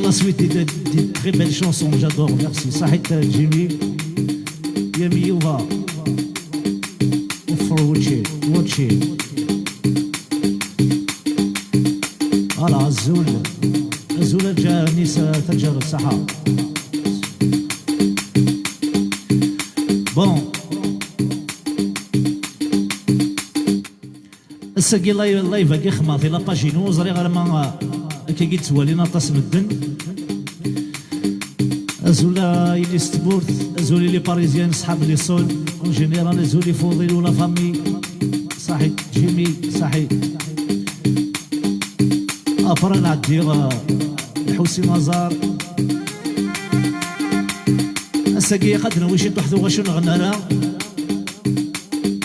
la suite des très belles chansons, j'adore, merci. Sahit Jimmy, Yami Yuva, Watch. Voilà, Azul جاء نساء تجر السحاب. Bon. الساقي لايف كيخما في لاباجينو زري غير ما كي قلت ولينا طاس مدن ازولا إلي ستبورت ازولي لي باريزيان صحاب لي صول اون جينيرال ازولي فوضيل ولا فامي صحي جيمي صحي ابرا نعدي الحوسي مزار الساقي قد نويشي تحذو غشو نغنى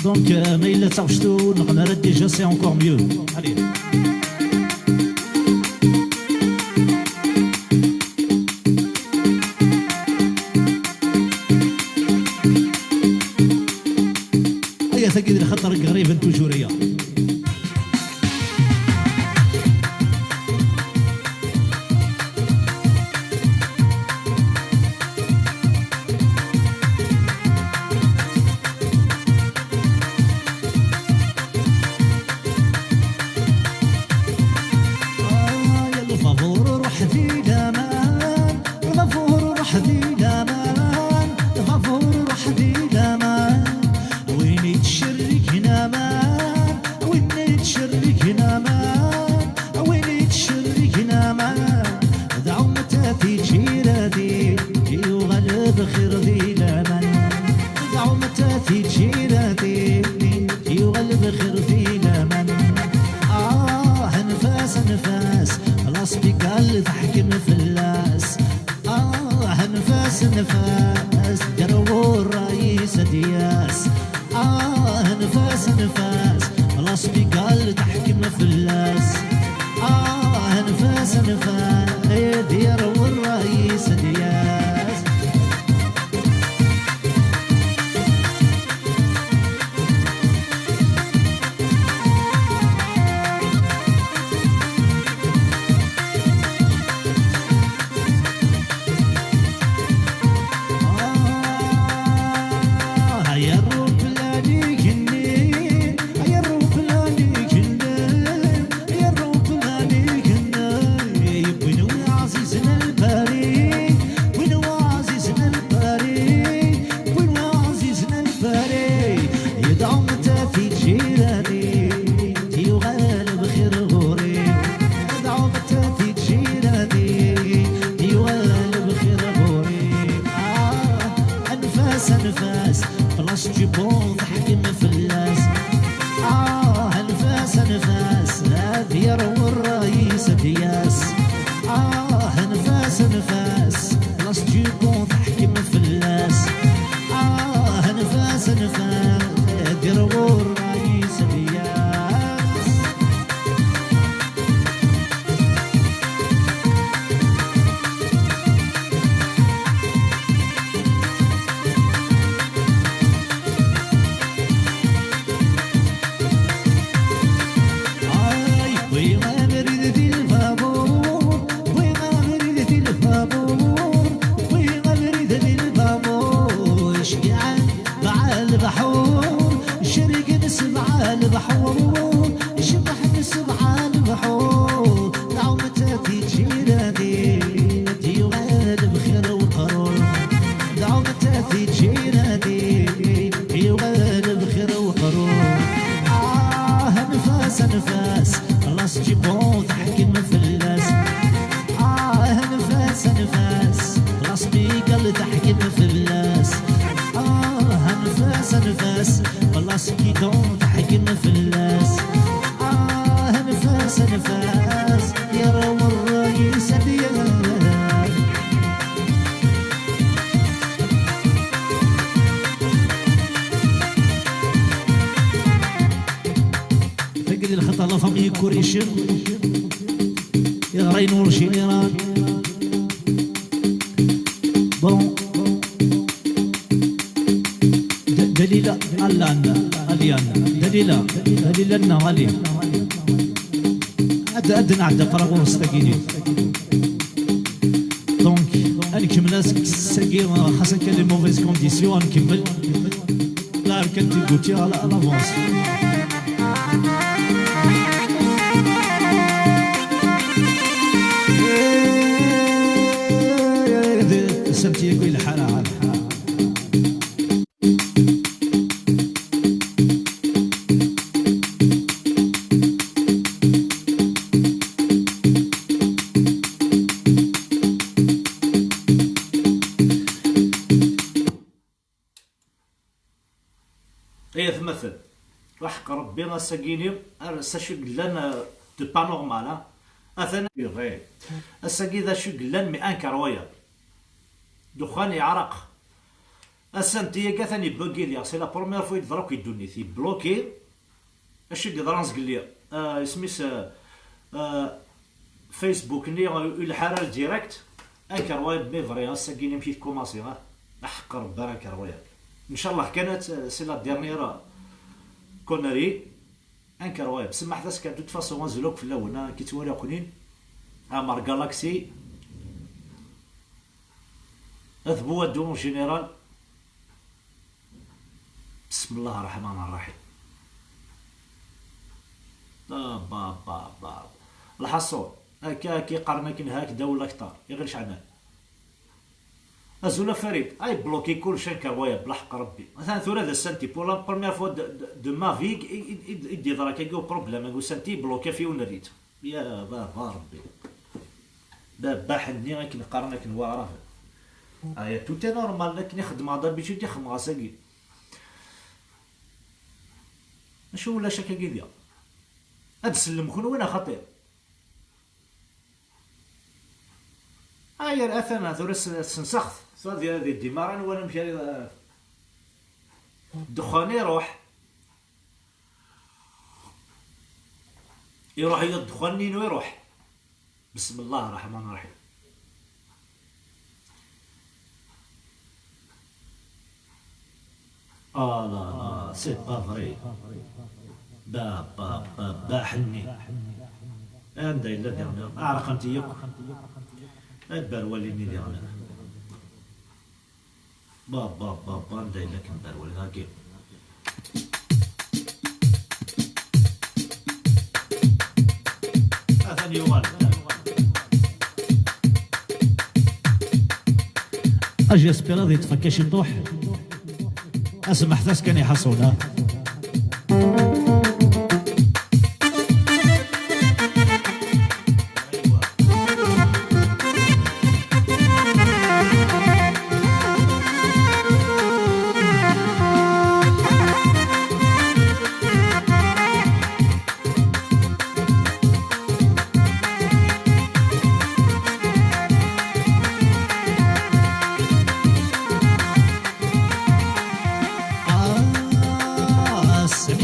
دونك ما إلا تعوشتو نغنى ديجا سي انكور ميو عليه هيا ثقيل الخطر قريبا توجوريا نفاس قربوا الرئيس دياس نفاس نفاس خلاص بقال تحكم في اللاس نفاس نفاس يروي الرئيس دياس نفاس خلاص جيبون تحكم في اللاس نفاس نفاس هذه يروي الرئيس دياس نفاس نفاس خلاص جيبون تحكم في اللاس نفاس نفاس هذه يروي الرئيس دياس نفاس خلاص جيبون تحكم في اللاس نفاس نفاس خلاص بيقل تحكم في اللاس نفاس نفاس خلاص كيدون تحكم في اللاس نفاس نفاس يروي الرئيس ديالك الخطا لا فامي كوريشن يا نور جينيرال بون دليلة أليانا دليلة لنا غالي أدنى عدى فراغور استقيني دونك نكمل ساكي خاصة كان لي موفيز كونديسيون نكمل لا كنت قلتي على لافونس سمتي يقول الحالة على الحالة ربي ساكيني ساشو قلان دو با نورمال اثنا غير اساكي ذا شو قلان مي انكرويا دخان يعرق اسانتي كاثاني بلوكي ليا سي لا بروميير فوا يدراك يدوني في بلوكي اش يقدرانس قليا اسميس فيسبوك ني الحرال ديريكت انكرويا مي فري ساكيني مشيت كوماسي حق ربي انكرويا ان شاء الله كانت سي لا ديرنيير كوناري انكرويا بسما حداش كان دوت فاسون زلوك في الاول كي توالي قنين امر جالاكسي اثبوا دون جينيرال بسم الله الرحمن الرحيم با با با الحصول هكا كي قرنك هكذا ولا كثر غير شعبان ازولا فريد اي بلوكي كلشي انكرويا بلحق ربي مثلا ثورة ذا سانتي بور لا بروميير فوا دو ما فيك يدي دراك يقول بروبليم يقول سانتي بلوكي في ونريت يا بابا ربي بابا حني غير نقارنك نواراه ايا توتي نورمال لكن يخدم هذا باش يدي خماساكي شو ولا شكا كيديا هاد سلمكن وين خطير ايا اثنا ثورة سنسخت ثورة ديال هذه الديماران وانا مشى دخاني يروح يدخلني ويروح بسم الله الرحمن الرحيم لا سي با فري با حني عندي الا ديالنا اعرق انت ياك البرولي اللي ديالنا با عندي الا كان برولي هاكي ثاني يوم اجي اسبيرا ذي تفكاش يطوح اسمح حتى كان يحصلها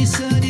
سني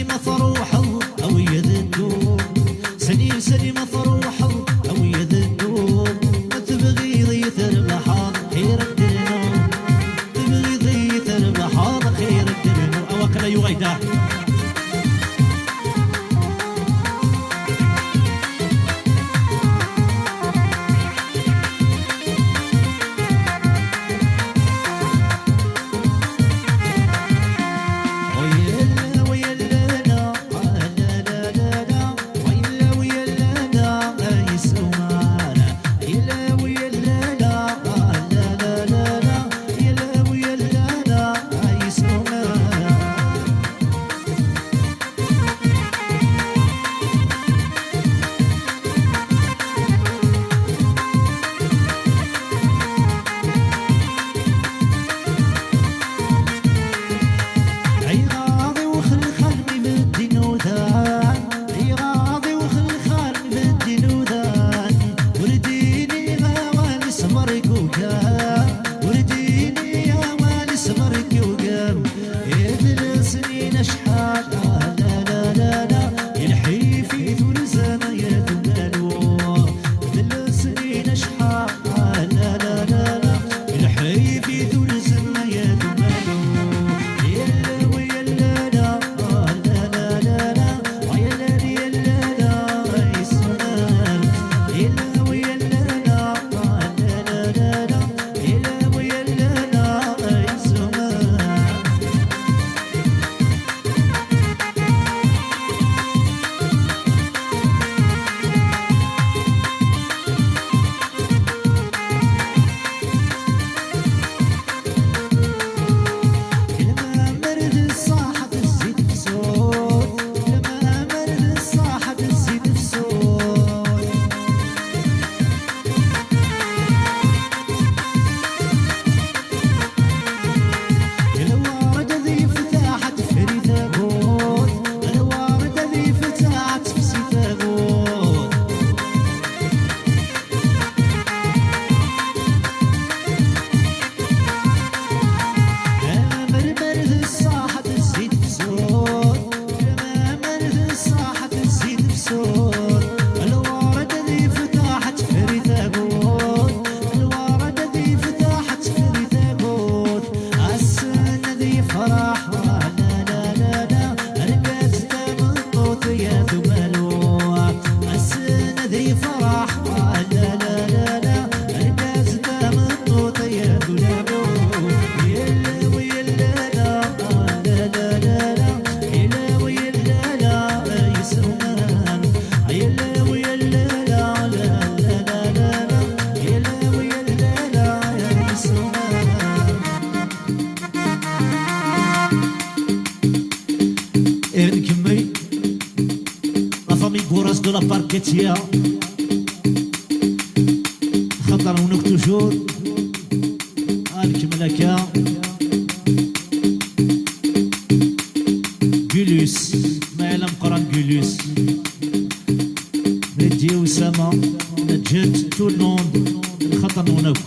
كتيا خطر ونك توجور الكملكا جولوس ما يعلم قران جولوس ردي وسما نجد تو الموند خطر ونك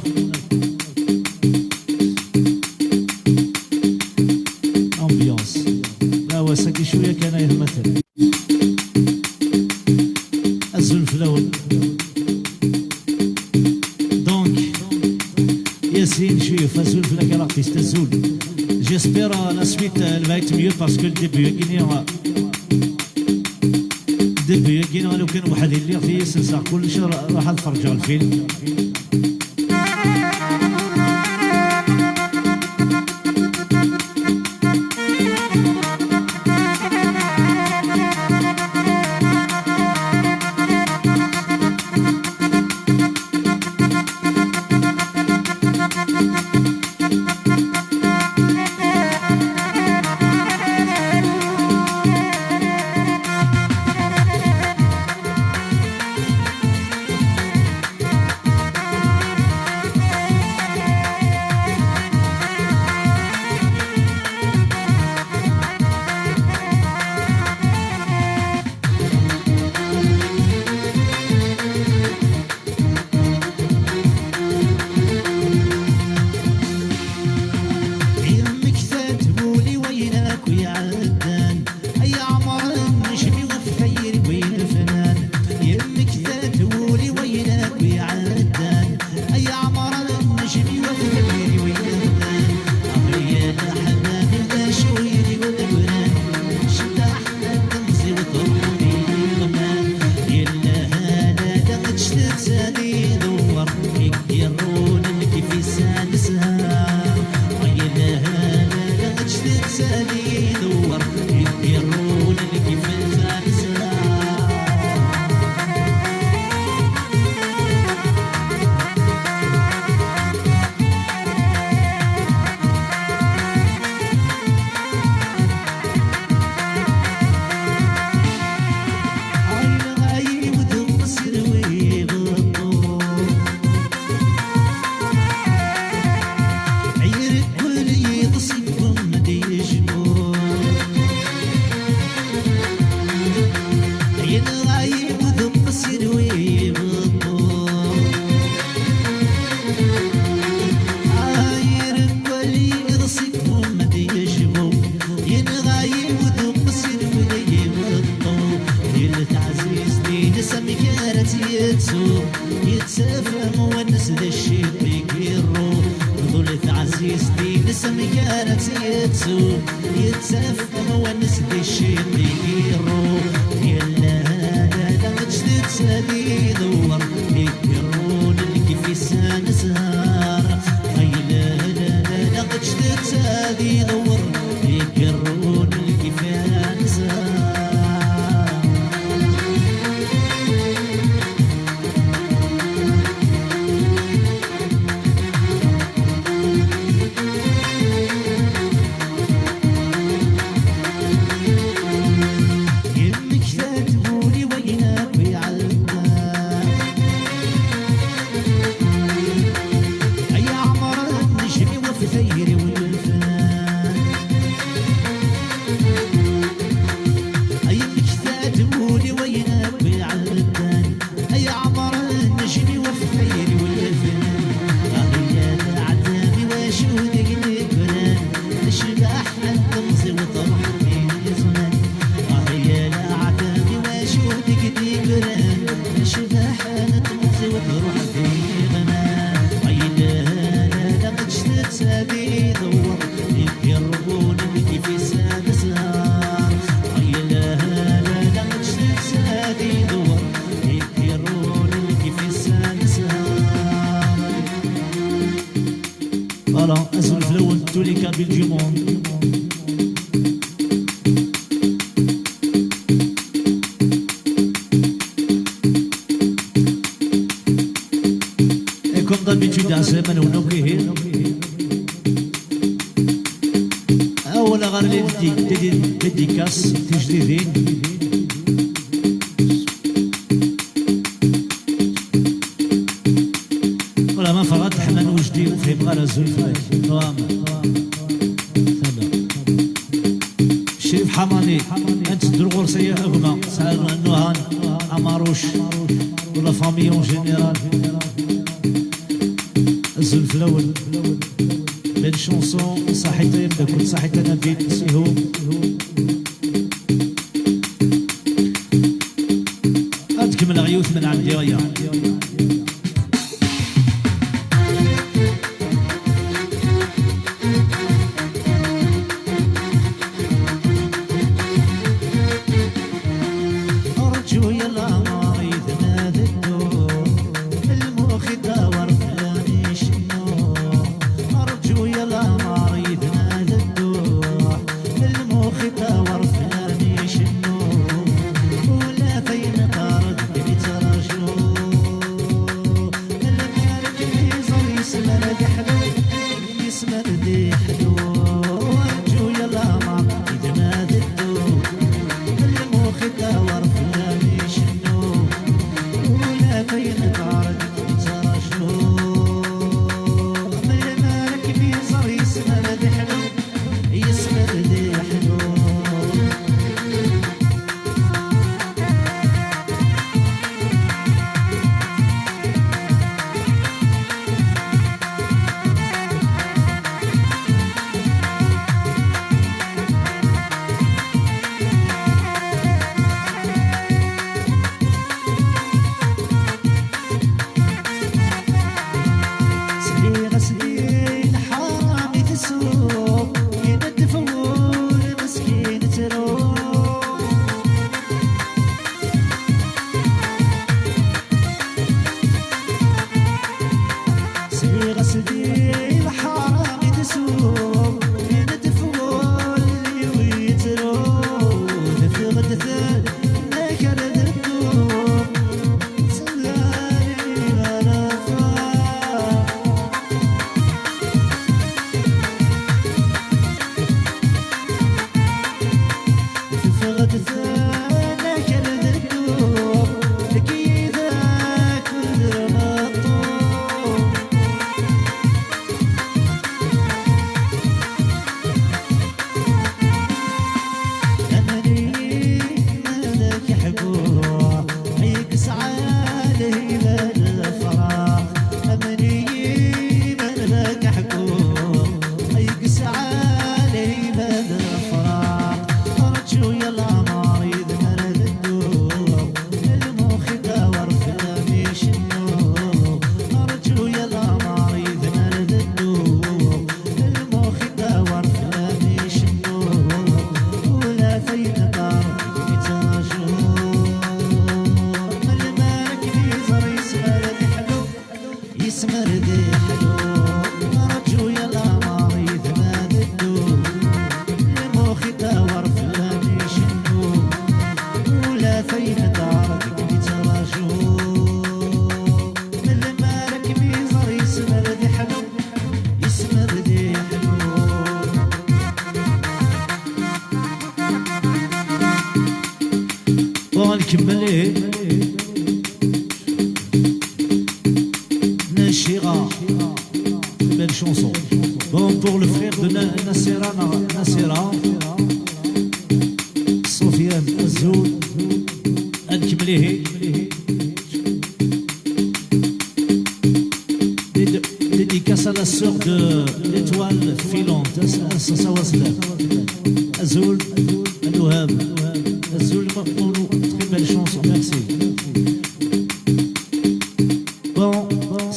امبيونس لا وساكي شويه كان يهمثل الزلف الاول دونك ياسين شوف الزلف لك الارتيست الزول جيسبير لا سويت elle va être mieux parce que le début كاين لو كان واحد اللي في سلسله كلش راح نتفرج على الفيلم يتسافر مونس ذا الشيء بيقيرو ظلت عزيزتي نسم كانت يتسافر مونس ذا الشيء بيقيرو يلا هذا لا مجد تسالي دور يقرون اللي في سان سهار يلا هذا لا مجد تسالي دور يقرون اللي في سان Voilà, un seul flow, tous les cas du monde. Et comme d'habitude, à ce moment où أول غير ديديكاس تجديدين غير الزلفلاك نوام شريف حماني انت دروغور سيا اغمى سعد نوهان عماروش ولا فامي اون جينيرال الزلف الاول بين شونسون صحيتين كل صحيتين نبيل سيهوم أتكمل غيوث من عندي غيا أرجو يلا مريض نادي الدور المخ دور فلاني شنو أرجو يلا مريض نادي الدور المخ دور فلاني شنو ولا فين طارد بيت رجو المالك يزور يسمر ذي حلو يسمر ذي حلو أرجو يلا مريض نادي الدور المخ دور فلاني شنو ولا فين طارد بيت رجو المالك يزور يسمر ذي حلو يسمر ذي حلو صغيرة صغير حرامي تسوق يند فور مسكين تروح صغيرة صغير حرامي تسوق يند فور ويتروح تفغد ثال نكر ذنوب سلالي غرفة تفغد ثانا كالذنوب لكيذا كل مطوب أمني مالك يحبوه يقس عليه للفراق أمني مالك يحبوه يقس عليه للفراق أرجو يلا مريض مرض الدور المخ دور فلامي شنو أرجو يلا مريض مرض الدور المخ دور فلامي شنو ولا فين دار يتراجو المالك بيزر يسمر ذي حلو يسمر ذي حلو أرجو يلا مريض مرض الدور المخ دور فلاني شنو ولا فين دارك يتراجو المالك بيزر يسمر ذي حلو يسمر ذي حلو ونكمل نشيغا belle chanson. Bon, pour le frère de Nassira, Sofiane Azoul, Al-Kimlihi, dédicace à la sœur de l'étoile filante, Sawasla, Azoul, Al-Ouhab, Azoul, très belle chanson, merci. Bon,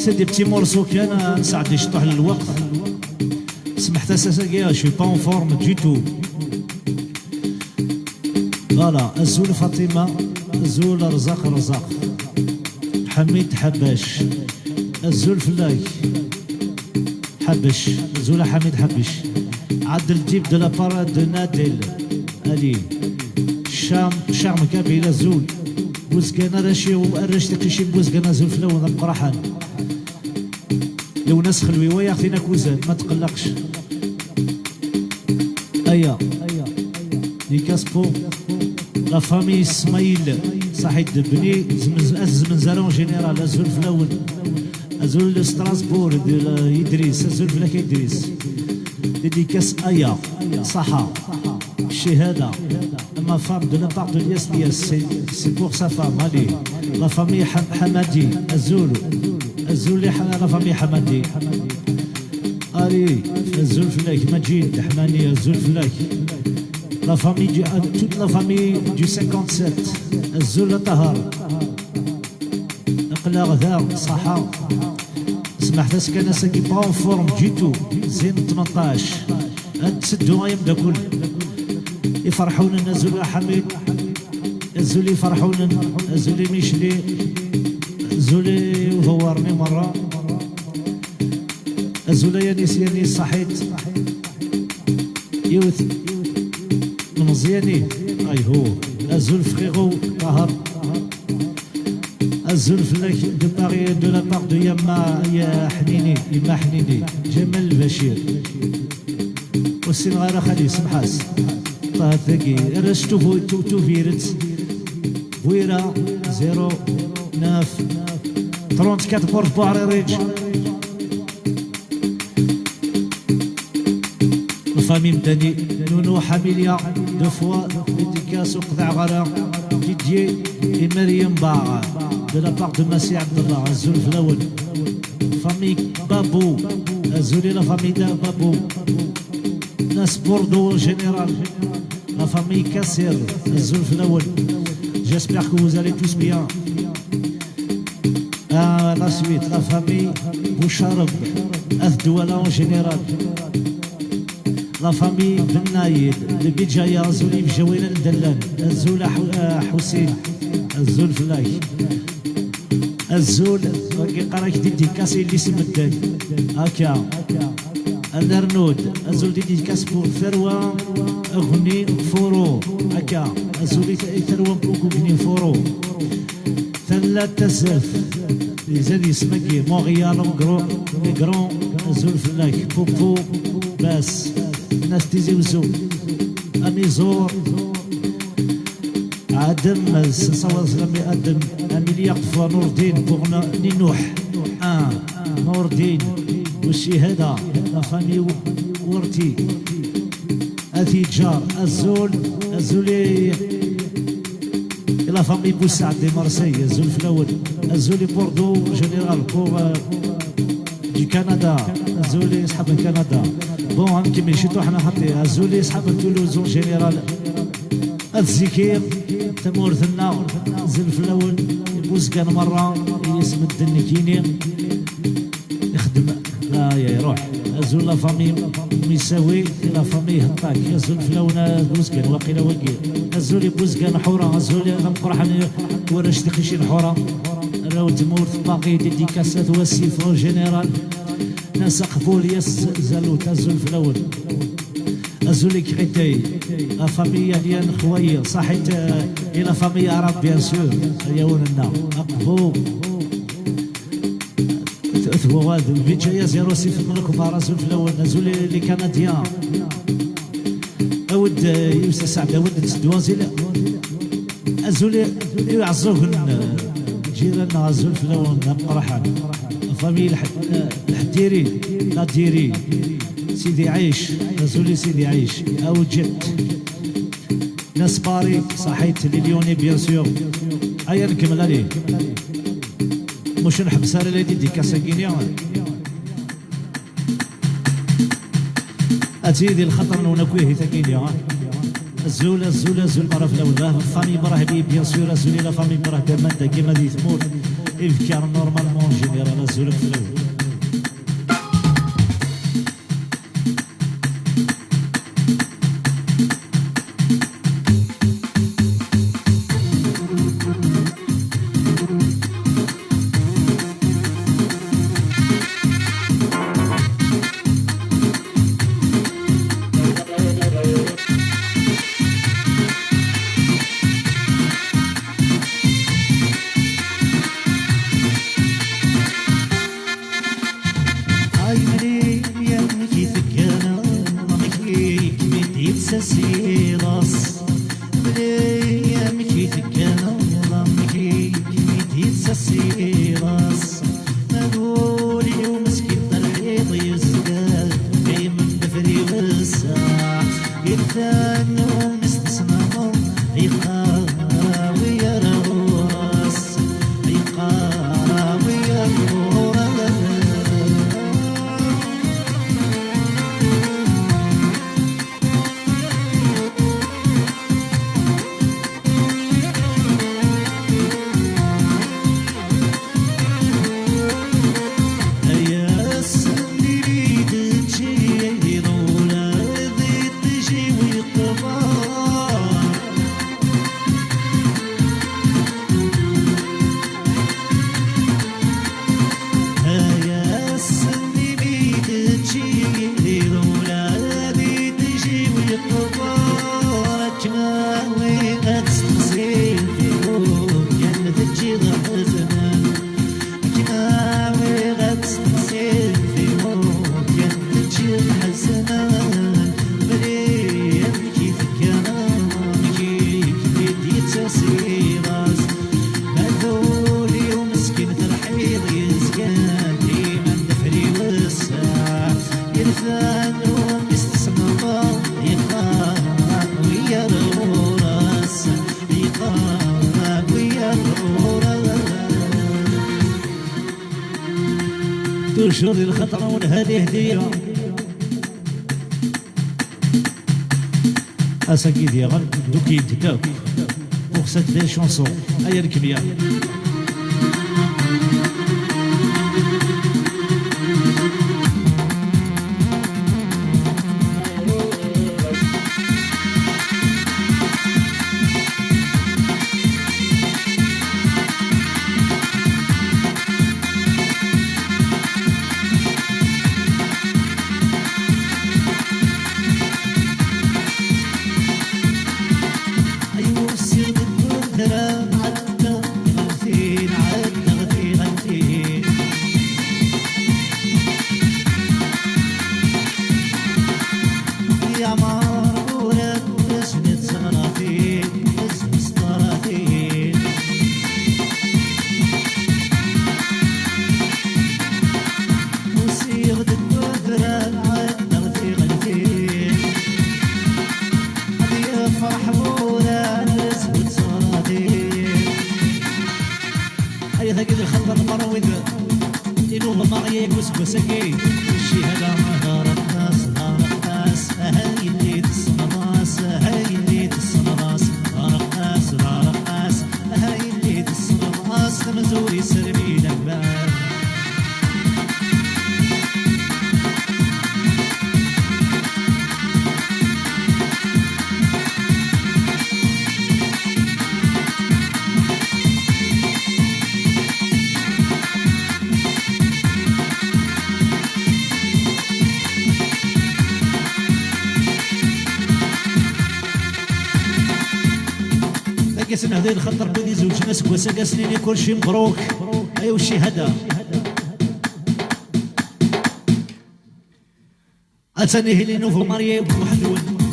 c'est des petits morceaux qui نساعد يشطح للوقت. سمحت اساسا je suis pas en forme du tout. Voilà, الزول فاطمة، الزول رزاق، حميد حباش، الزول فلاك حبش، الزول حميد حبش، عدل تيب دو لا باراد دو نادل، علي شام كابيلا الزول، بوزكانا راشي وأرشتي قيشي بوزكانا زول فلاون القرحان. لو ناس خلوي ويا اختينا كوزان ما تقلقش. ايا دي كاسبو لا فامي اسماعيل صحيت بني زمنزارون جينيرال ازول فلاول أزول لستراسبور إدريس أزول فلاك إدريس ديديكاس أيا صحا الشهادة ما فام دو لا بار دو لياس لياس سي بور سا فام allez لا فامي حمادي أزول أزول لا فامي حمادي allez أزول فلاك مجيد حماني أزول فلاك لا فامي toute la famille du 57 أزول طهر اقلا غذا صحا سمحت اسكان ساكي با اون فورم دي تو زين 18 هاد تسدو غايم دا كل يفرحونا نزول حميد الزولي يفرحونا الزولي ميشلي الزولي وضورني مرة الزولي يانيس صحيت يوث مزياني اي هو الزول فخيغو طهر الزول فلاك دو باغي دو لا باغ دو يا حنيني يما حنيني جمال البشير والسين غير خلي سمحاس طه ثقي رشتو تو فيرت بويرا 0 9 34 بورت بوعري ريج الفامي مدني نونو حميليا دو فوا ديديكاس وقضاء غرا ديديي مريم باغا de la part de Massi Abdallah, Azul Flaoun, famille Babou, Azul et la famille Babou, Nas Bordeaux en général, la famille Kasser, Azul Flaoun. J'espère que vous allez tous bien. À la suite, la famille Boucharab, Azdouala en général, la famille Ben Naïd, de Bidjaya, Azul Ibjawil Al-Dallan, Azul Hussein, Azul Flak. الزول قراك ديديكاس اللي اسم الدال هكا الارنود الزول ديديكاس بور ثروة اغني فورو هكا الزول ثروة بوكوغني فورو ثلاثة سلف زاد يسمكي مونغيال ميغرون الزول فلاك بوبو باس الناس تيزيوزو اميزور عدم صلى سلامي عدم أميليا قفا نور الدين بوغنا نينوح نور الدين والشهادة لا فامي ورتي أثي جار الزولي لا فامي بوسعد دي مارسي الزول في الأول الزولي بوردو جنرال بور دي كندا الزولي يسحب من كندا بون هم كيما يشدو حنا حطي الزولي يسحب من تولوز جنرال الزكير تمورثنا زل في الأول بوزكان مرة يسم الدني كيني يخدم لا يروح أزول لا فامي ميساوي لا فامي هطاك أزول في الأول بوزكان واقيلا وقيل أزول بوزكان حورة أزول مقرحني ورش تقشين حورة راو تمورث باقي ديديكاسات والسيف جنرال ناس قبول يس زالوت أزول في الأول أزولي كريتي لا فاميليا ديال خويا صحيت إلى فاميليا عرب بيان سور ياوننا أقبو ثو هذا الفيجايا 06 منكم راسل في الأول أزولي لي كنديان أود يوسف سعد أود تدوازي لا أزولي يعزوهن جيراننا أزول في الأول مقرحان فاميليا الحديري لا ديري سيدي عيش نزولي سيدي عيش او جت ناس باري صحيت لليوني بيان سور هيا نكمل عليه مش نحبس على دي كاساكينيا اتيدي الخطر ونكويه تاكينيا الزول مرة في الاول فامي مرة بي بيان سور الزولي لا فامي مرة كمان كيما دي ثمور الفكار نورمالمون جينيرال الزول في الاول مذولي ومسكين طلحيط يزقال جاي من دفري والساع الثاني ومستسمر يقاوي يا راس يقاوي يا راس تشر الخطر والهدي هدية أساكيد يا غن دوكيد داك وخسات دي شونسون أيا الكمية قاسنا هذا الخطر بدي زوج ناس كواسا قاسني كل شيء مبروك ايوا الشهاده اتاني هلي نوفو ماريا وحدون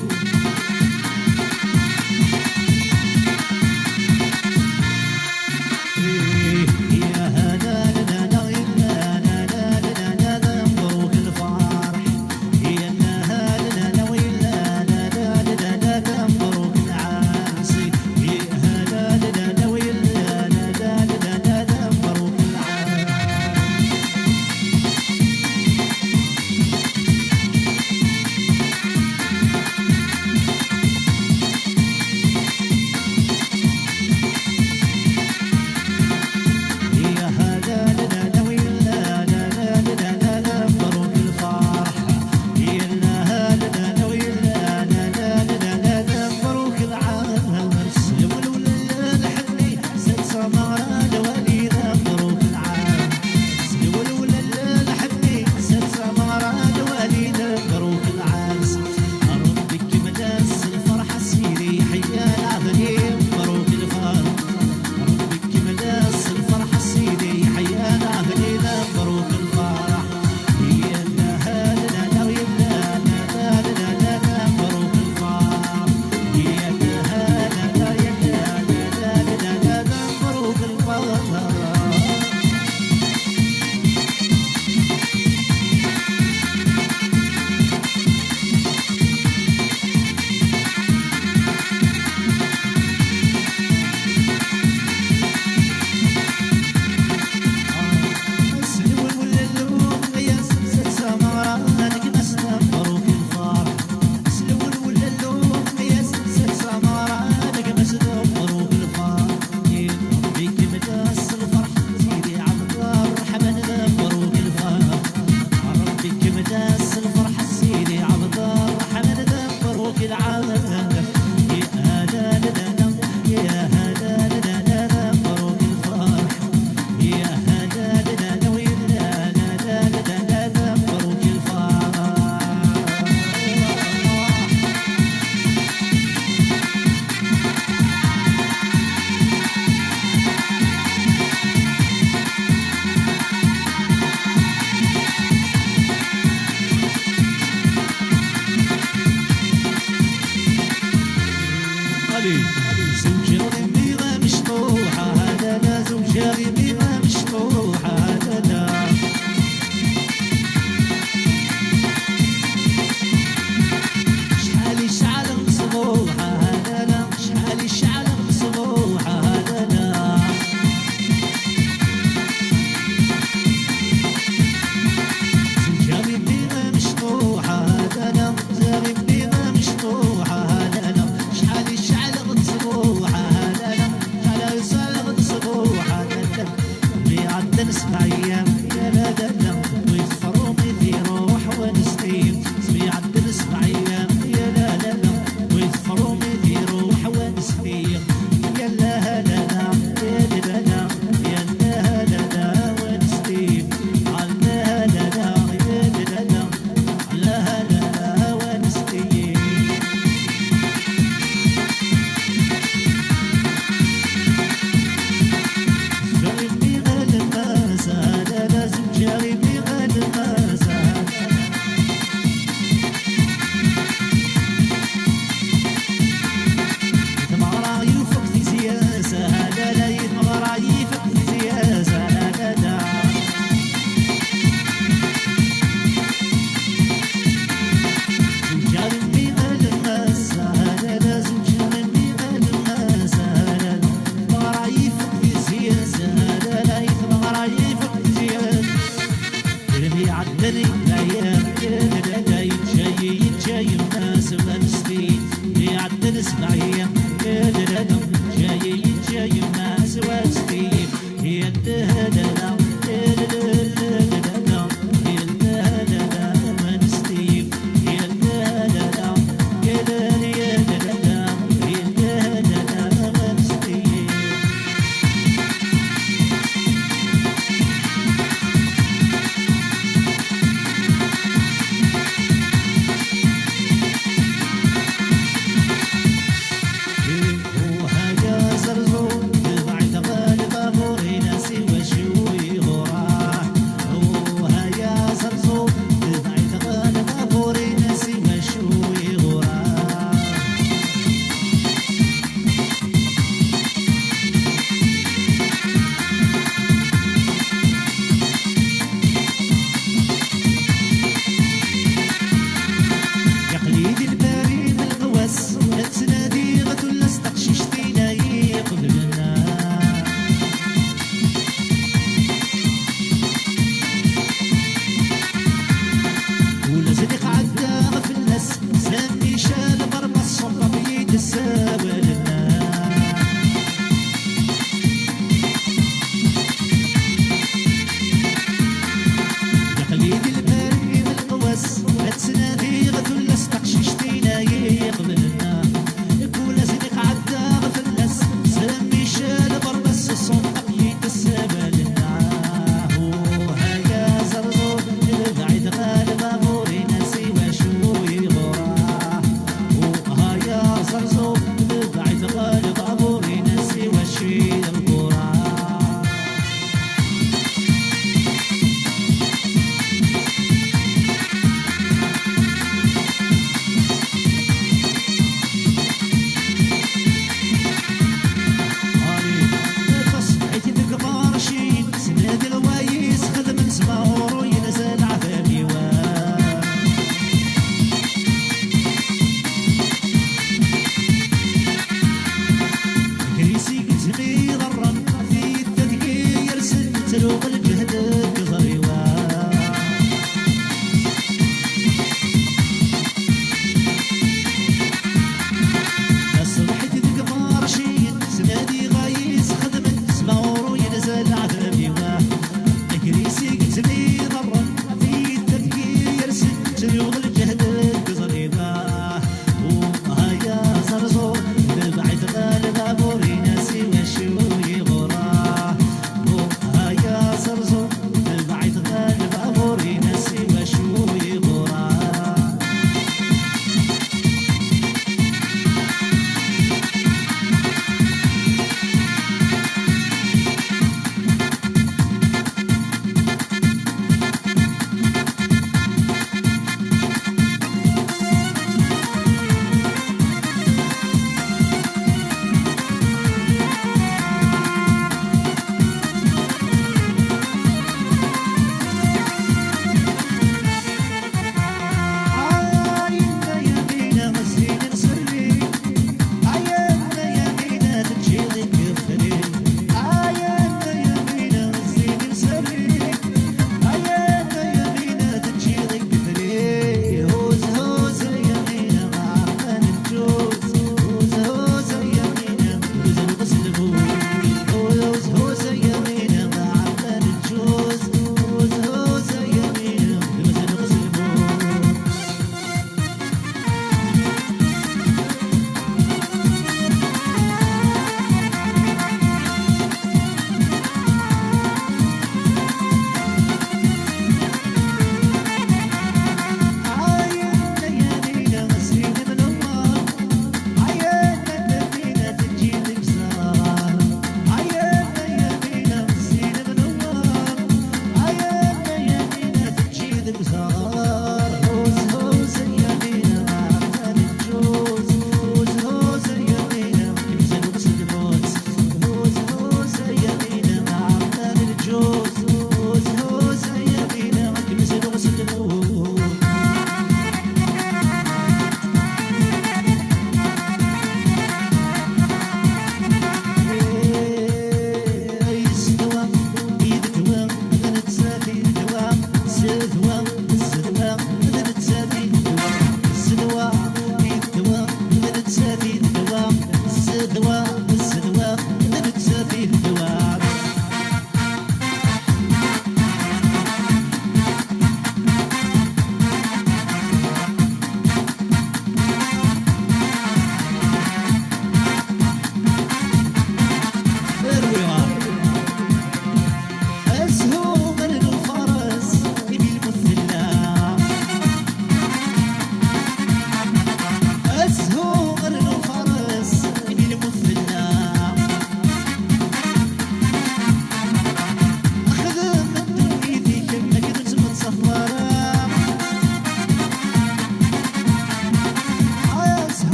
ايام يا لا لا لا ويتفروا يروح ونستيم سبي عدل 7 ايام يا لا لا لا ويتفروا يروح ونستيم يا لا لا لا يا لا لا يا لا لا لا ونستيم على لا لا يا لا لا على لا لا ونستيم فإني غالب ما زال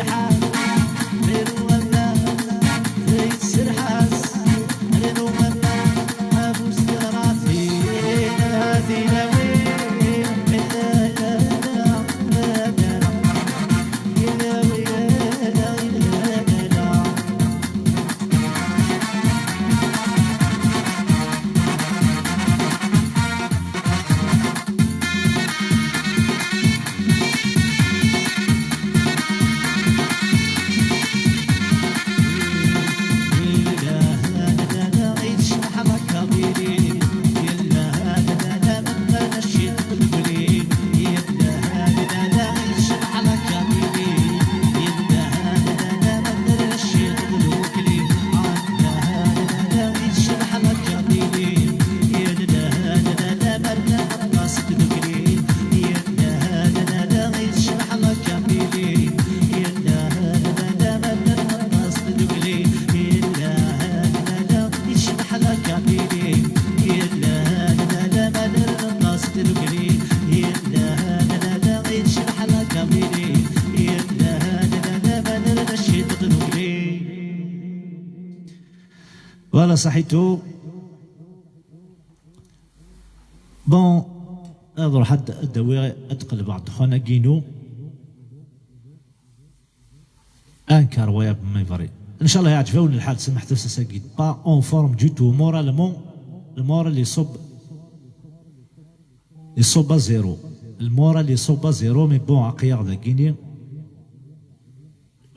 السرحان رينو منا ذي السرحاس رينو منا أبو سراتي هذه لوين فوالا صحيتو بون هذا حد الدواء اتقل بعض خونا كينو انكر ويا بميفري ان شاء الله يعجبون الحال سمحتو ساكيد با اون فورم دو تو مورالمون المورال اللي يصب زيرو المورال اللي يصب زيرو مي بون عقيا ذا كيني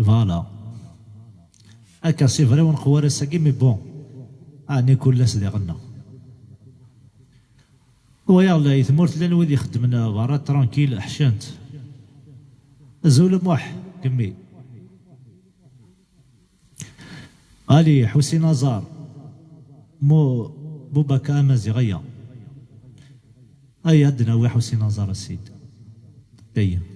فوالا هكا سي فري ونقوار الساكي مي بون اني كل سيدي غنا هو يلا يثمرت لنا ويدي يخدمنا برا ترانكيل احشنت زول موح كمي علي حسين نزار مو بوبكا مزيغيا اي عندنا وي حسين نزار السيد بيا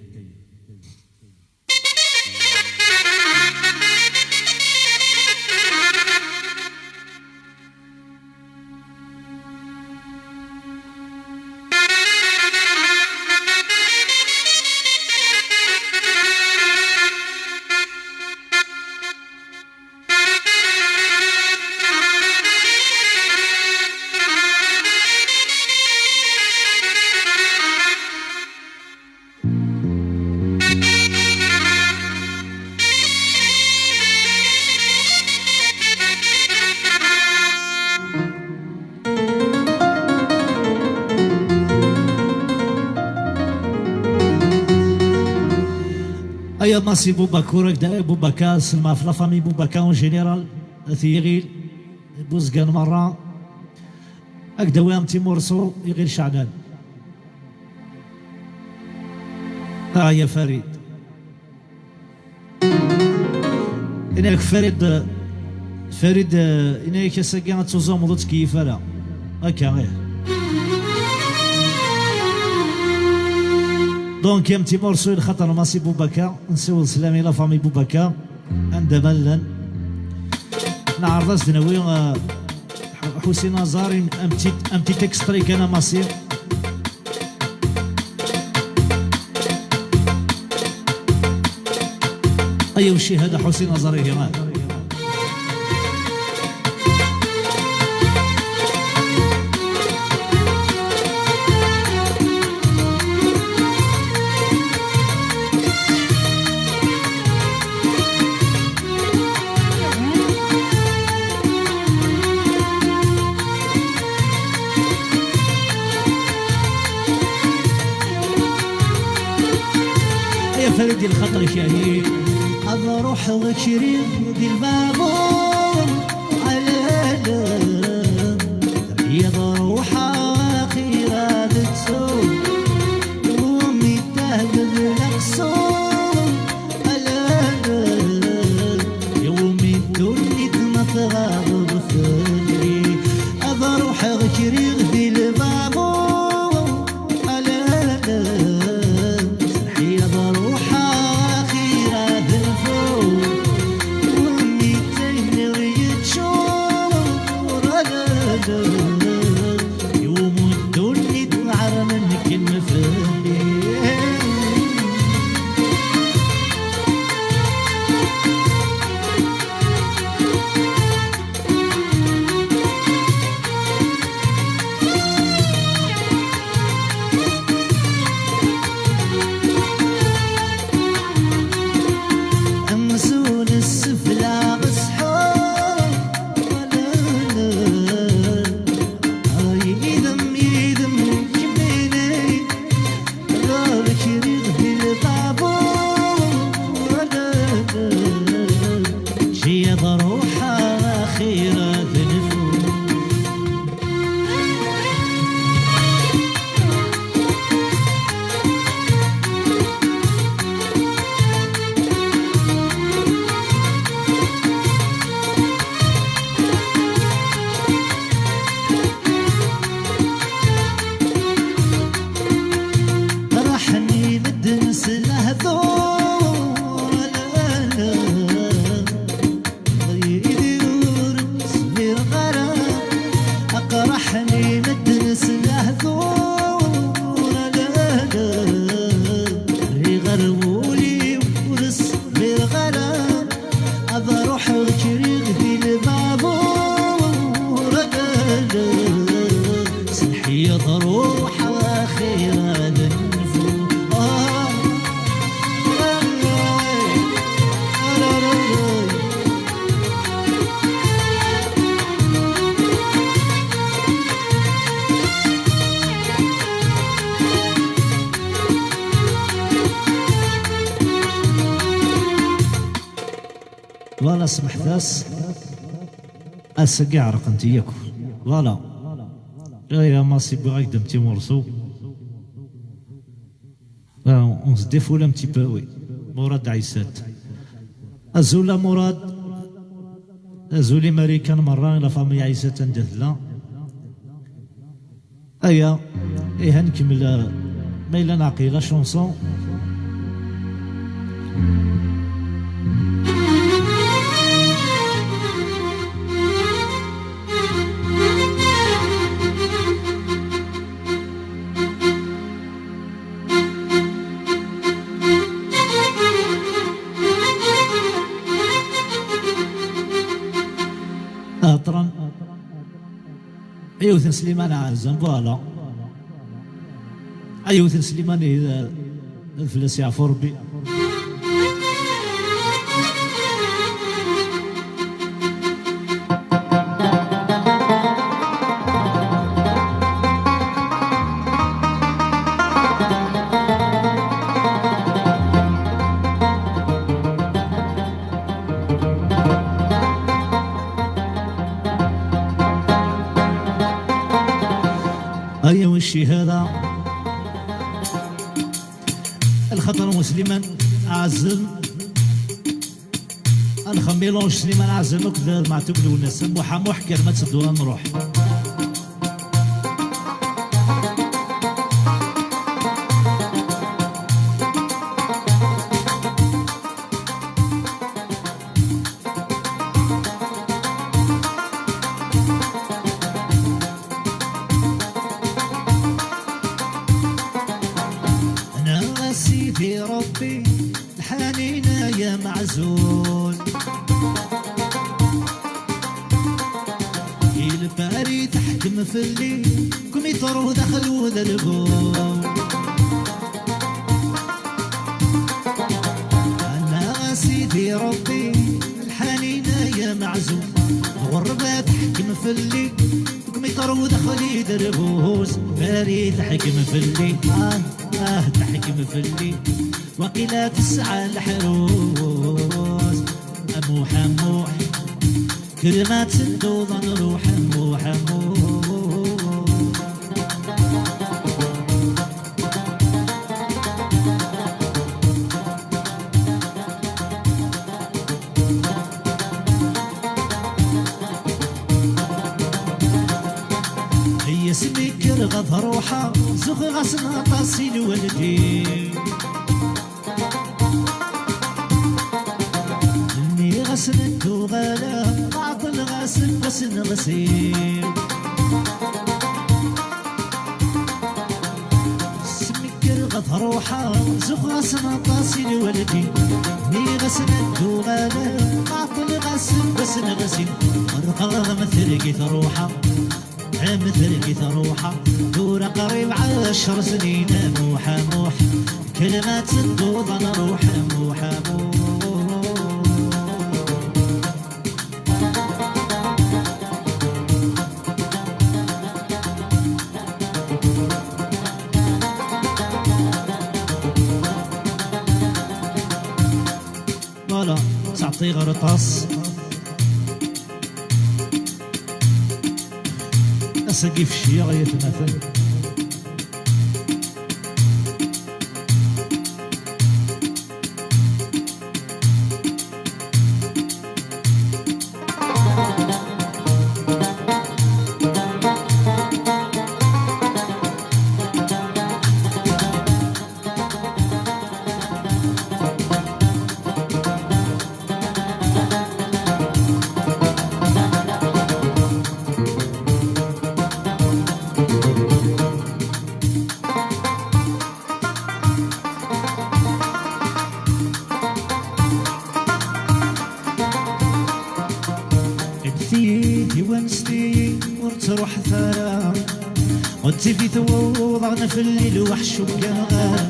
ايا ماسي بوباكورك دا بوباكا سلما في لافامي بوباكا اون جينيرال ثيغيل بوزقان مرة هكدا وام تيمورسو يغير شعلان يا فريد إنك فريد إنك ساكي تزوم ضد كيف لا هكا غير دونك يم تيمورسو الخطر ماسي بوباكا نسول سلامي لا فامي بوباكا عند ملن نعرض زنوي حسين نزار امتي تكستري كان ماسي ايوا شي هذا حسين نزار هنا فردي الخطر شهيد أبى روح ذكري دي البابور على يا روح أخيرا بتسوق يومي تهدد الأقصور على يومي الدنيا تنطغى بفلي أبى روح ذكري دي البابور على يوم الدنيا تنعر منك المفلي فوالا سمحتاس اسقع رقنت ياكو فوالا يا ماسي بغاك دمتي مرسو on se défoule un petit peu oui مراد عيسات ازولا مراد ازولي ماريكان مرة لا فامي عيسات ندثلا ايا ايه نكمل ميلا نعقي لا شونسون اطرا ايوثن سليمان عازم فوالا ايوثن سليمان اذا الفلاس يعفو ربي ايا وشي هذا الخطر مسلما عزم الخميلونج سليمان عزم وكذا مع تقول الناس محا كلمة تدور نروح سيدي ربي الحنينة يا معزول الباري تحكم في الليل كم يطرو دخل وذا البول أنا سيدي ربي الحنينة يا معزول الغربة تحكم في الليل كم يطرو دخل يدربوز باري تحكم في الليل تحكم في الليل وقيلة تسعى الحروس أموح أموح كلمات سندوضا نروح أموح أموح هي سميكر غض روحها زخ غسنا طاسين ولدي اني غسلت وغلا بعض الغسل بس نغسل سميكر غض روحها زخ غسنا طاسين ولدي اني غسلت وغلا بعض الغسل بس نغسل مرقى مثل روحها مثل كيف روحه دور قريب 10 سنين موح موح كلمات صدوض انا روح موح موح فوالا تعطي غرطاس أسقي في الشياغ يتمثل نسيتي ونسيت وتروح ثرى قلتي في ثوض في الليل وحش وقاغا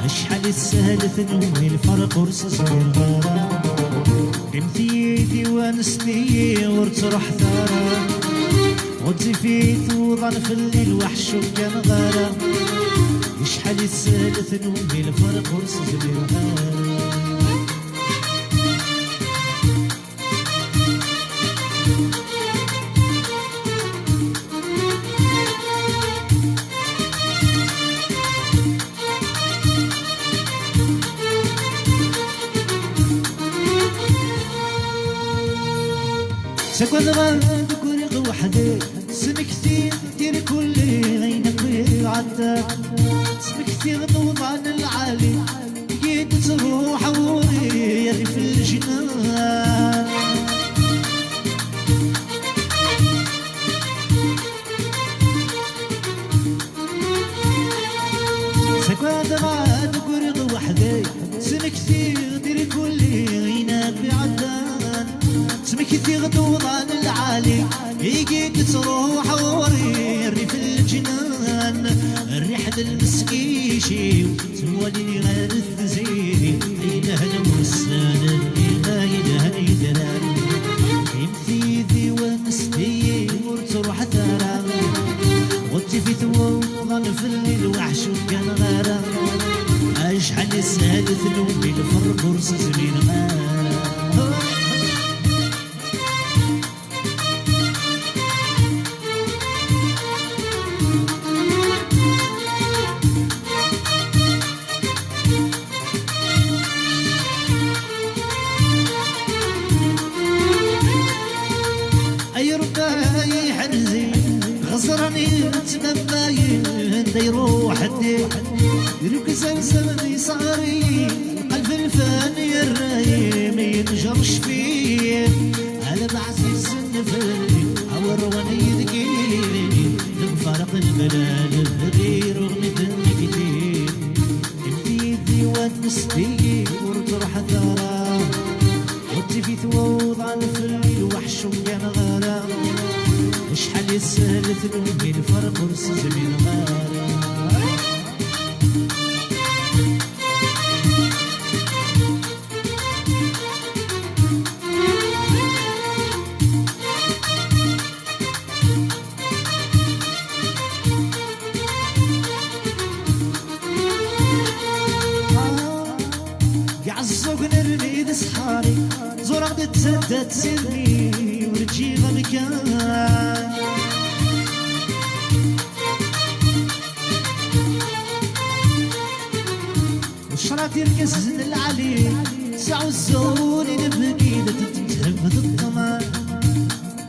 اشحال السهل ثنوي الفرق ورس صغير غارة نسيتي ونسيت وتروح ثرى قلتي في ثوض في الليل وحش وقاغا اشحال السهل ثنوي الفرق ورس صغير غارة سكوت غاد كوريق وحدي سمكتي دير كل غينك عدا سمكتي غنوض عن العالي جيت تروح وريري في الجنان سكوت غاد كوريق وحدي سمكتي دير كل غينك عدان سمكتي غنوض عن العالي يجيك تروح وريري في الجنان الريحة المسكيشي سوالي غير التزيني إله المسان إله يدران يمثي ذي ونستي وتروح ترى غطي في ثوضا في الليل وحش وكان غارة أشحال السادة نومي الفرق ورصص من غارة غزرني تباين يروح الدين يروك زمزم صغري قلب الفاني الرايم ينجرش فيه على بعزيز النفلي عور وني ذكيني نفارق البلاد غير رغم النكتين انتي ديوان مستي وتروح ثرى وانتي في ثوض عن فلي وحش وكان غرام شحال يسهل ثنوبي الفرق ورصص من غارة يعزوك نرمي صحاري زور غدا تسدى تسيرني ورجي غمكان وشراتي الكسن العلي ساعو الزوري نبكي تتهمد الطمع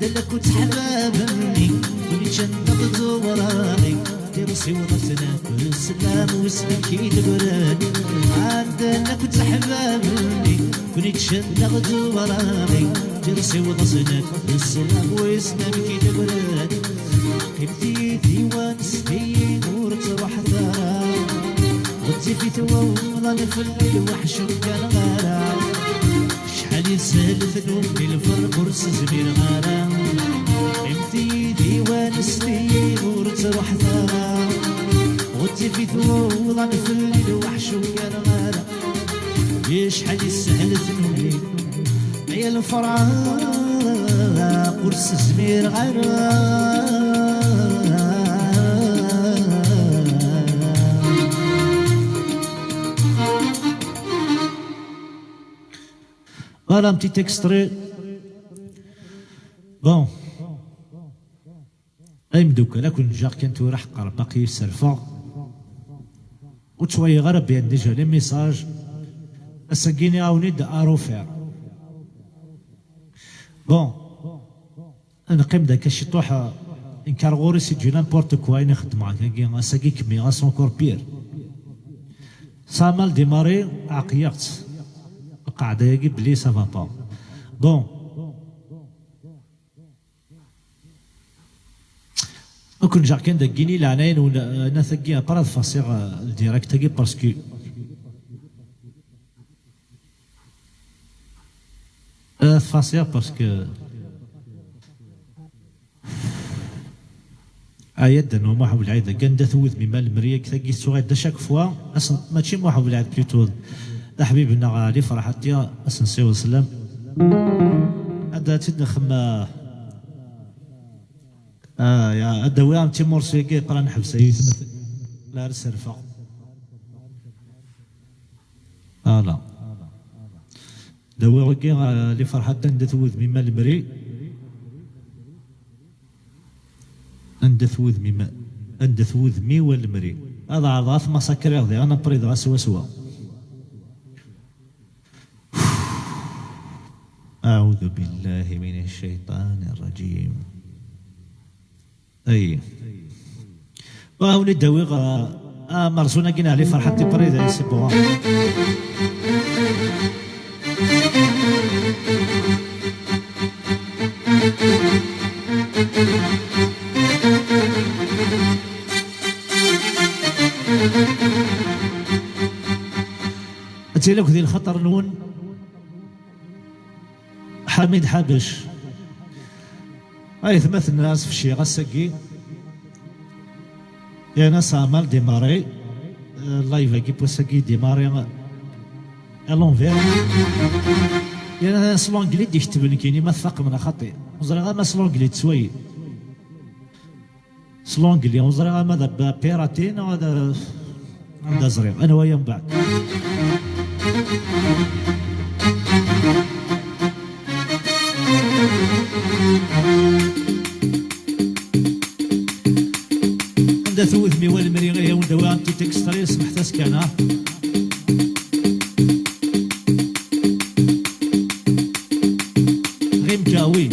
دلك وتحبابني ولي شندق وراغي ترسي وضسنا كل السلام واسمك يدبرد عندك وتحبابني كنت شندق وراغي ترسي وضسنا كل السلام واسمك يدبرد قيمتي ديوان ستي نور تروح ثرى غطي في ثوضا في الليل وحش كان غارة شحال يسهل ذنوبي الفرق ورصص من غارة قيمتي ديوان ستي نور تروح ثرى غطي في ثوضا في الليل وحش كان غارة شحال يسهل ذنوبي يا الفراق ورصص من غارة Voilà un petit extrait. Bon. أيمدوك أنا كنت جار كنت راح قرب باقي السلفة وتشوي غرب بين ديجا لي ميساج أساقيني أوني دا أروفير. بون أنا قيم داك شي طوحة إن كان غوري سي دو نامبورت كوا إني خدم معاك كي أساقي كمي غاسون كور بير سامال ديماري عقيقت قاعدة يجيب بلي سافا با بون كون جا كان داكيني العناين ولا ثقي براد فاصيغ الديريكت تاكي باسكو فاصيغ باسكو عيد انه ما حاول عيد كان دا ثوث مما المريك ثقي سوغي دا شاك فوا اصلا ماشي ما حاول عيد بليتو حبيبنا غالي فرحتي اسنسي وسلام هذا تدخم يا الدوام تيمور سيكي قرا نحبس يثمث لا رسرفه لا دوا وكي اللي فرحت ندثوذ مما المري ندثوذ مما ندثوذ مي والمري هذا عضاث ما سكر يغذي انا بريد غا سوا أعوذ بالله من الشيطان الرجيم. أي ولد دويغ مرسونا كنا عليه فرحة بريدة يسبوها. أتيلك ذي الخطر نون حميد حابش أي ثمث الناس في الشيء غسقي يا ناس عمال ديماري اللايف كي بوسقي ديماري الونفير يا ناس لونجلي يكتب لي كيني ما ثق من خطي وزري غير ما سلونجلي تسوي سلونجلي وزري غير ماذا بيراتين وهذا عندها زريق انا ويا من بعد. عندها ثوث ميوال مريغيه وندوي انتي تكستري سمحت اسكانا غيم كاوي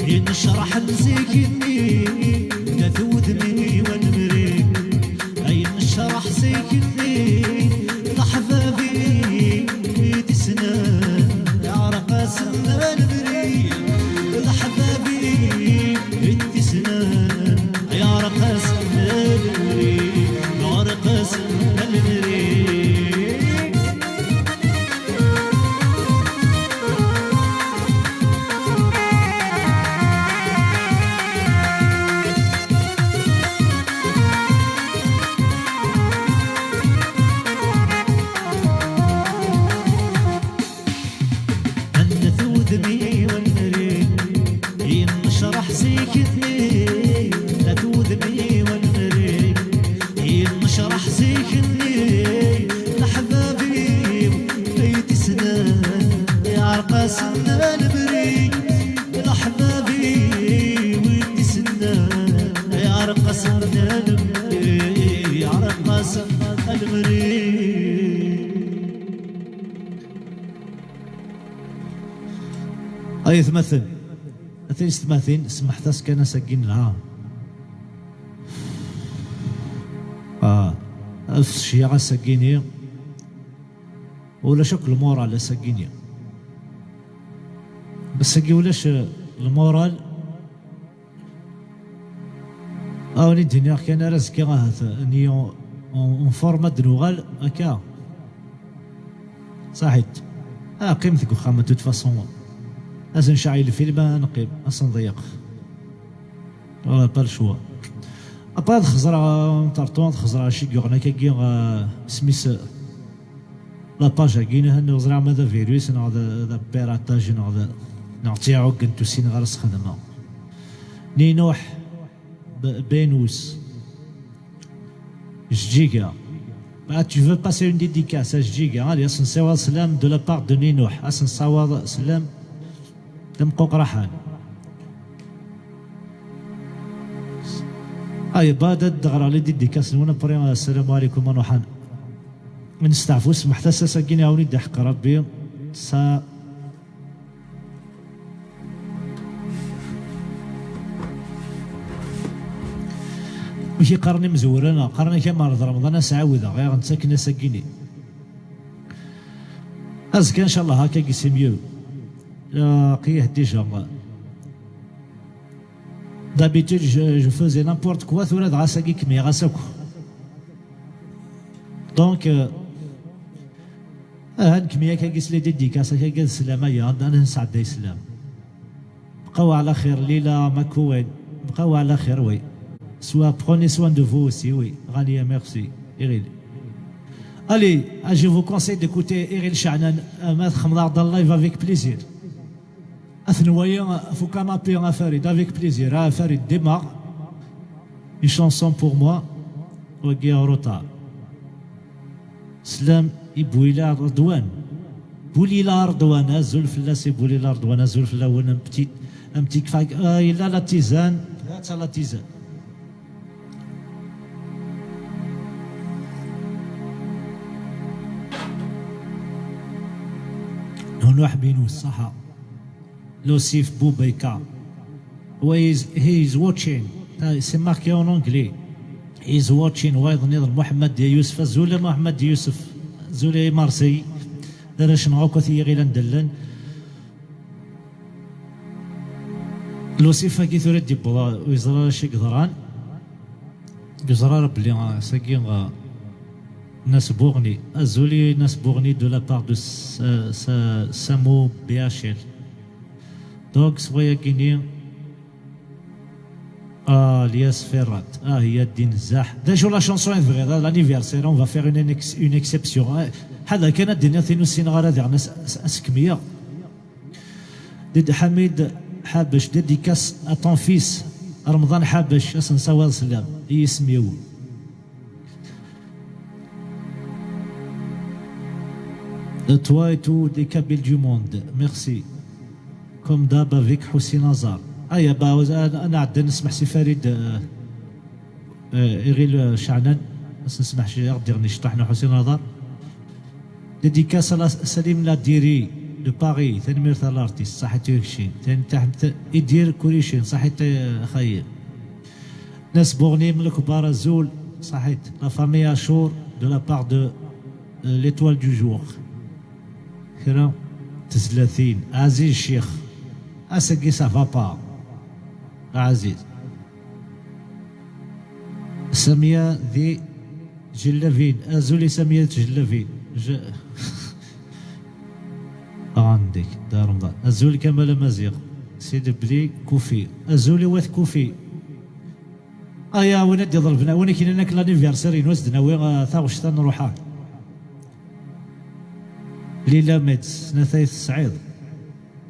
ينشرح لزيكني لثوذني والمريك أي نشرح زيكني لحبابي تسنان يعرق سنة المريك لحبابي تسنان يعرق سنة المريك يعرق سنة المريك. ذني والمريك ينشرح زيكني لا توذني والمريك ينشرح زيكني لحبابي بيت سنان يعرق سنة المريك لحبابي بيت سنان يعرق سنة المريك يعرق سنة المريك. أي ثمثل أثيس ثماثين سمحت كان سجين العام ألف شيعة سجيني ولا شكل مورال على سجيني بس سجي ولاش المورال أو الدنيا كان رزقي هذا نيو اون فورما دروغال هكا صحيت قيمتك وخامة توت فاسون أزن شعي الفيلم نقيب أصلا ضيق ولا بالشوا أباد خزرة طرطون خزرة شي يغنى كي سميس لا باج كينا هن وزرع ماذا فيروس هذا بيراتاج هذا نعطي عوق انتو سين غرس خدمة نينوح بينوس جيجا بعد tu veux passer une dédicace à جيجا allez أصلا سوا سلام de la part de نينوح أصلا سوا سلام دمقوق رحان أي بعد دغرا لي ديديكاس نونا بريم السلام عليكم ونوحان من استعفو سمحت ساكيني عاوني دحق ربي سا ماشي قرني مزورنا قرني كما رضا رمضان سعاوذة غير نساكن ساكيني أزكى إن شاء الله هكا كيسميو قيه ديجا d'habitude je faisais n'importe quoi ثورة غاساكي كمي غاساكو دونك هانك ميا كاكيس لي ديديكاسا كاكيس السلامة يا أنا نسعد داي سلام بقاو على خير ليلى مكوين بقاو على خير وي سوا prenez soin de vous aussi oui غالية merci إيريل Allez, je vous conseille d'écouter Eril Chahnan, Maître Mdar dans live avec plaisir. Athnoyen, faut quand même payer un Farid avec plaisir. Farid démarre une chanson pour moi. Ouagé Rota. Slam Ibouila Ardouane. Boulila Ardouane, Azul Filla, c'est Boulila Ardouane, Azul Filla, ou un petit fag. Il a la tisane. C'est la tisane. نوح بينو الصحة لوسيف بوبيكا he is watching c'est marqué en anglais he is watching وايضا نظر محمد يوسف زولا محمد يوسف زولا مارسي درش نعوكو ثيغي لندلن لوسيف كي ثوري ديبولا ويزرا شي قدران يزرا بلي ساكين ناس بوغني أزولي ناس بوغني دو لا بار دو سامو بياشيل دونك سويا كيني لياس فيرات هي الدين الزاح داجو لا شونسون فغي لانيفيرسير اون فا فير اون اكسبسيون هذا كان الدنيا ثينو السينغال هذه ناس اسكميه ديد حميد حابش ديديكاس اتون فيس رمضان حابش اسن سواد سلام يسميو Toi et tous les Kabyles du monde, merci. Comme d'hab avec Hossein Azar. يا باوز أنا عاد نسمح سي فريد إيريل شعنان بس نسمح شي غدير شطحنا حسين نظر ديديكاس سليم لا ديري دو باري ثاني ميرث الارتيست صحيت يكشين ثاني تحت يدير كوريشين صحيت خير ناس بوغني من الكبار الزول صحيت لا فامي اشور دو لا بار دو ليتوال دو جور كرا تسلاثين عزيز الشيخ اسكي سافا با عزيز سامية ذي جلافين ازولي سامية جلافين عندك دار رمضان ازولي كمال مزيغ سيدي بلي كوفي ازولي واث كوفي يا وين ادي ضربنا وين كاين هناك لانيفيرسيري نوزدنا وين ثاوشتا نروحها ليلى ميدس نثايث سعيد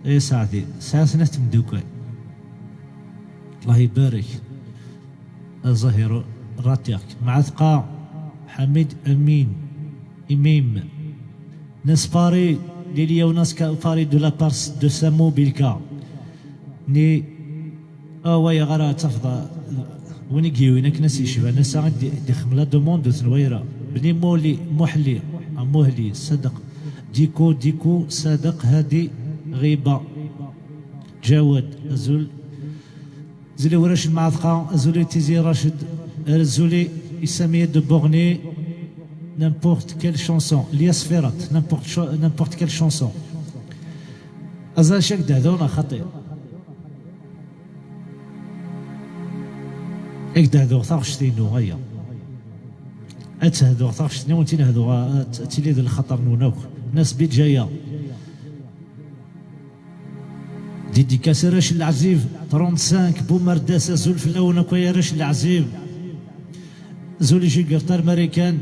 اي سعدي سنة مدوكاي الله يبارك الظهير راتيك مع ثقة حميد امين اميم ناس باري ليليا وناس باري دو لا بارس دو سامو بيلكا ني ويا غرا تفضى وين كيوينك ناس يشبه ناس دي خملا دوموند ثنويرة بني مولي محلي موهلي صدق ديكو صادق هادي غيبة جواد أزول زولي وراشد معذقة أزولي تيزي راشد أزولي إسامية دو بورني n'importe quelle chanson لياس فيرات n'importe quelle chanson أزال شاك دهدونا خطير إك دهدو ثاغشتينو غيا أتهدو ثاغشتينو وانتين هدو تيلي الخطر نونوك ناس بيت جايه ديديكاس راش العزيب 35 بومرداس زول في الاول كويا راش العزيب زول يجي قرطار ماريكان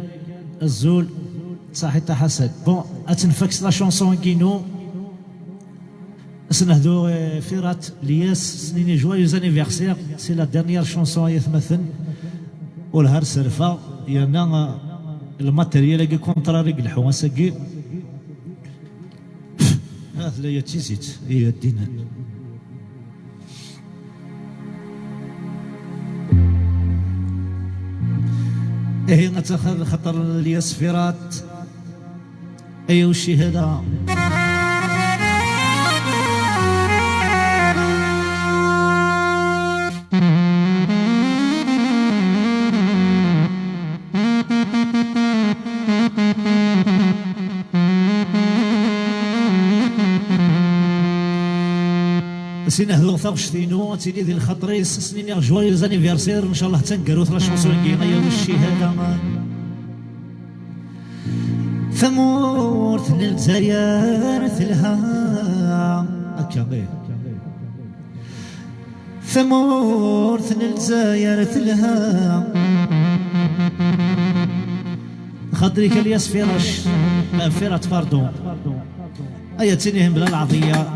الزول صاحي تا حسد بون اتنفكس لا شونسون كينو سنهدو فيرات لياس سنيني جوايوز انيفيرسير سي لا ديرنيير شونسون يتمثل والهر سرفا يانا الماتيريال كي كونتراري قلحو ساكي هذا لا يتيزيت هي الدين إيه نتخذ خطر الياسفيرات أيو الشهادة سينهضو ثاغشتينو تيلي ذي الخطري سنين جوايوز انيفيرسير ان شاء الله تنقرو ثلاث شونسون كينا يا الشهاده ثمورت للجزائر ثلها أكمل ثمورت للجزائر ثلها خضريك الياس فراش فيرة فردو أيا تنيهم بلا العضية